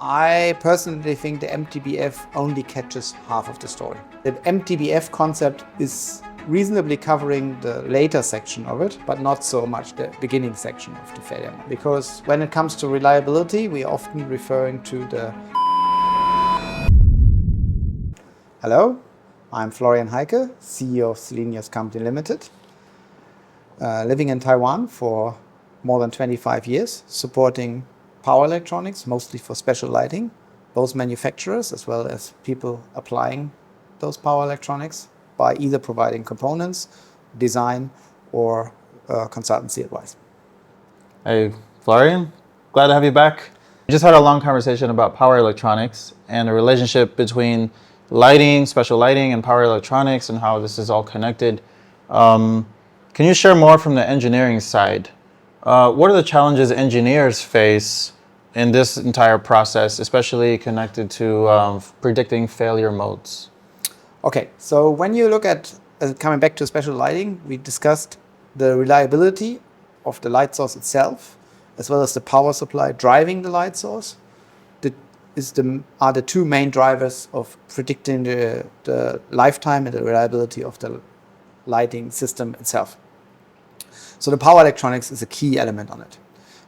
I personally think the MTBF only catches half of the story. The MTBF concept is reasonably covering the later section of it, but not so much the beginning section of the failure. Because when it comes to reliability, we are often referring to the... Hello, I'm Florian Heike, CEO of Selenius Company Limited. Living in Taiwan for more than 25 years, supporting power electronics, mostly for special lighting, both manufacturers as well as people applying those power electronics by either providing components, design, or consultancy advice. Hey, Florian, glad to have you back. We just had a long conversation about power electronics and the relationship between lighting, special lighting, and power electronics and how this is all connected. Can you share more from the engineering side? What are the challenges engineers face in this entire process, especially connected to predicting failure modes? Okay, so when you look at, coming back to special lighting, we discussed the reliability of the light source itself, as well as the power supply driving the light source. Are the two main drivers of predicting the lifetime and the reliability of the lighting system itself. So the power electronics is a key element on it.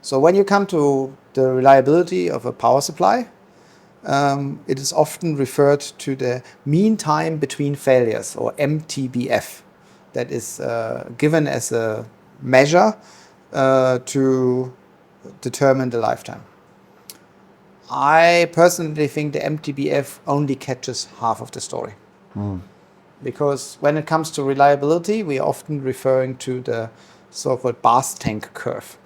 So when you come to the reliability of a power supply, it is often referred to the mean time between failures, or MTBF, that is given as a measure to determine the lifetime. I personally think the MTBF only catches half of the story. Because when it comes to reliability, we are often referring to the so-called Bas tank curve,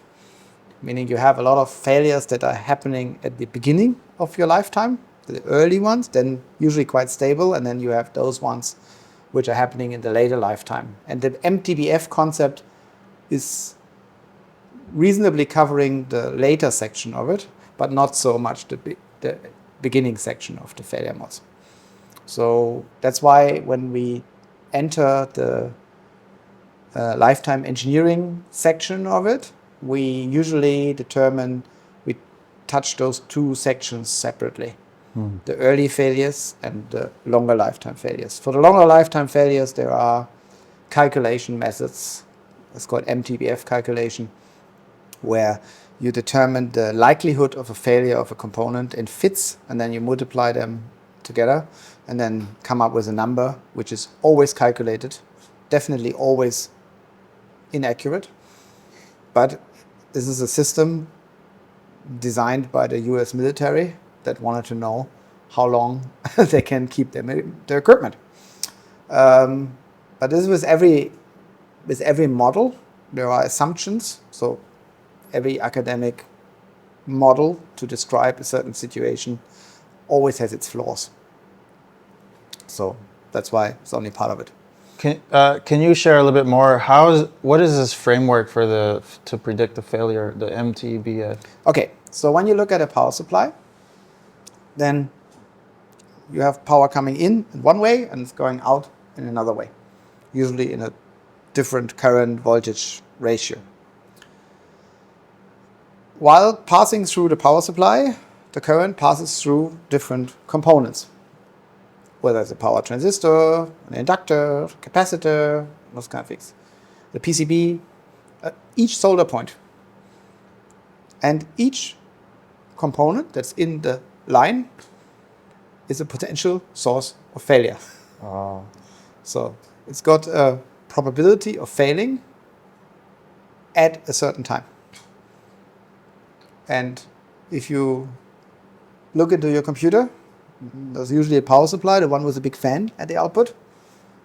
meaning you have a lot of failures that are happening at the beginning of your lifetime, the early ones, then usually quite stable, and then you have those ones which are happening in the later lifetime. And the MTBF concept is reasonably covering the later section of it, but not so much the beginning section of the failure modes. So that's why when we enter the lifetime engineering section of it, we usually we touch those two sections separately. The early failures and the longer lifetime failures. For the longer lifetime failures, there are calculation methods. It's called MTBF calculation, where you determine the likelihood of a failure of a component in fits, and then you multiply them together and then come up with a number which is always calculated, definitely always inaccurate. But this is a system designed by the US military that wanted to know how long they can keep their equipment. But this is with every model, there are assumptions. So every academic model to describe a certain situation always has its flaws. So that's why it's only part of it. Can you share a little bit more? What is this framework to predict the failure, the MTBF? Okay, so when you look at a power supply, then you have power coming in one way and it's going out in another way, usually in a different current voltage ratio. While passing through the power supply, the current passes through different components, whether it's a power transistor, an inductor, capacitor, those kind of things. The PCB, each solder point. And each component that's in the line is a potential source of failure. So it's got a probability of failing at a certain time. And if you look into your computer, there's usually a power supply, the one with a big fan at the output.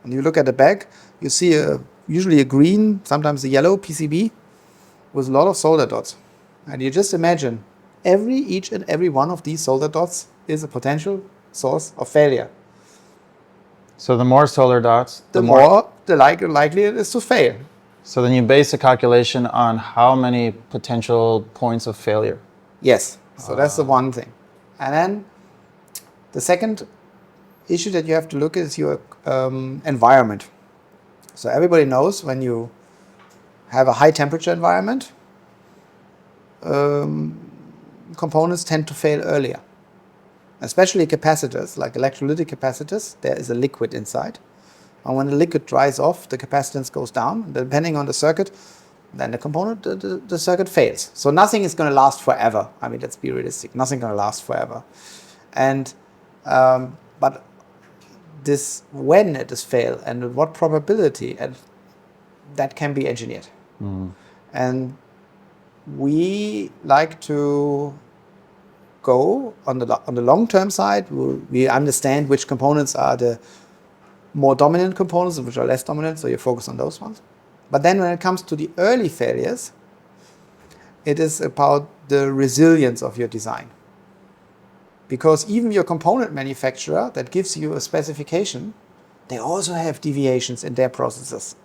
And you look at the back, you see usually a green, sometimes a yellow PCB with a lot of solder dots. And you just imagine each and every one of these solder dots is a potential source of failure. So the more solder dots, the more the likely it is to fail. So then you base the calculation on how many potential points of failure. Yes, so that's the one thing. And then the second issue that you have to look at is your environment. So everybody knows when you have a high temperature environment, components tend to fail earlier. especially capacitors, like electrolytic capacitors, there is a liquid inside. And when the liquid dries off, the capacitance goes down. Depending on the circuit, then the component, the circuit fails. So nothing is going to last forever. I mean, let's be realistic. Nothing going to last forever. And but this, when it is fail and with what probability, and that can be engineered. And we like to go on the long-term side. We understand which components are the more dominant components and which are less dominant, so you focus on those ones. But then when it comes to the early failures, it is about the resilience of your design. Because even your component manufacturer that gives you a specification, they also have deviations in their processes.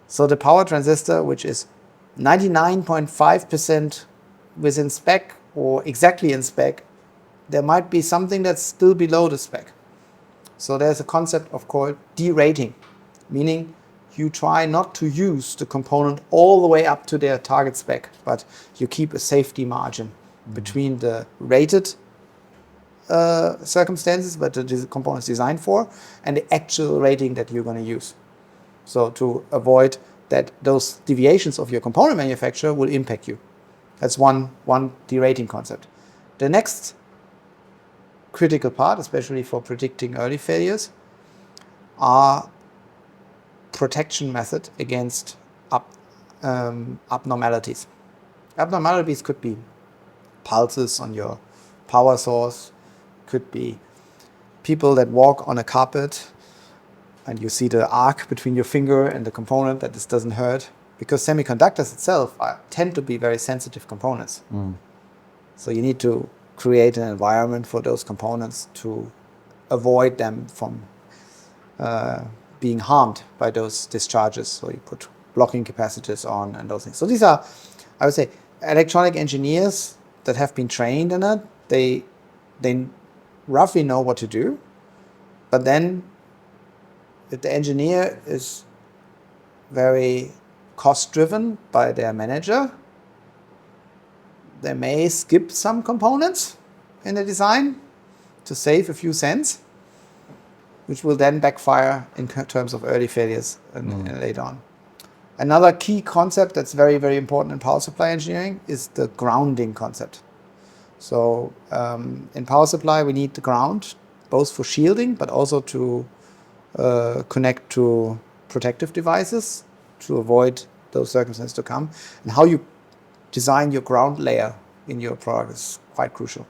So the power transistor, which is 99.5% within spec or exactly in spec, there might be something that's still below the spec. So there's a concept of called derating, meaning you try not to use the component all the way up to their target spec, but you keep a safety margin between the rated circumstances that the component is designed for and the actual rating that you're going to use. So to avoid that those deviations of your component manufacturer will impact you. That's one derating concept. The next critical part, especially for predicting early failures, are protection method against abnormalities. Abnormalities could be pulses on your power source, could be people that walk on a carpet and you see the arc between your finger and the component, that this doesn't hurt, because semiconductors itself tend to be very sensitive components. So you need to create an environment for those components to avoid them from being harmed by those discharges. So you put blocking capacitors on and those things. So these are, I would say, electronic engineers that have been trained in it. They roughly know what to do, but then if the engineer is very cost-driven by their manager, they may skip some components in the design to save a few cents, which will then backfire in terms of early failures and later on. Another key concept that's very, very important in power supply engineering is the grounding concept. So in power supply, we need the ground, both for shielding, but also to connect to protective devices to avoid those circumstances to come. And how you design your ground layer in your product is quite crucial.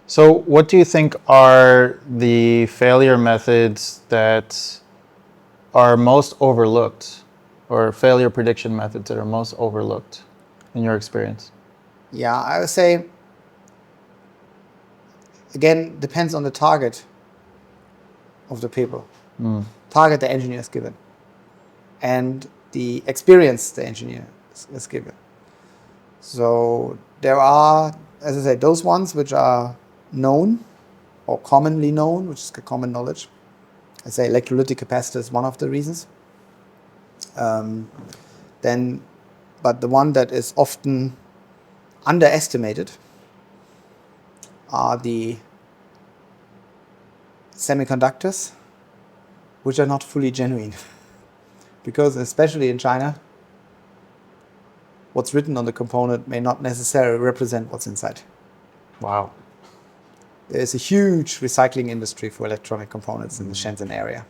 So what do you think are the failure methods that are most overlooked, or failure prediction methods that are most overlooked in your experience? Yeah, I would say, again, depends on the target of the paper. Target the engineer is given and the experience the engineer is given. So there are, as I said, those ones which are known or commonly known, which is common knowledge. I say electrolytic capacitor is one of the reasons. But the one that is often underestimated are the semiconductors, which are not fully genuine. Because especially in China, what's written on the component may not necessarily represent what's inside. Wow. There is a huge recycling industry for electronic components in the Shenzhen area.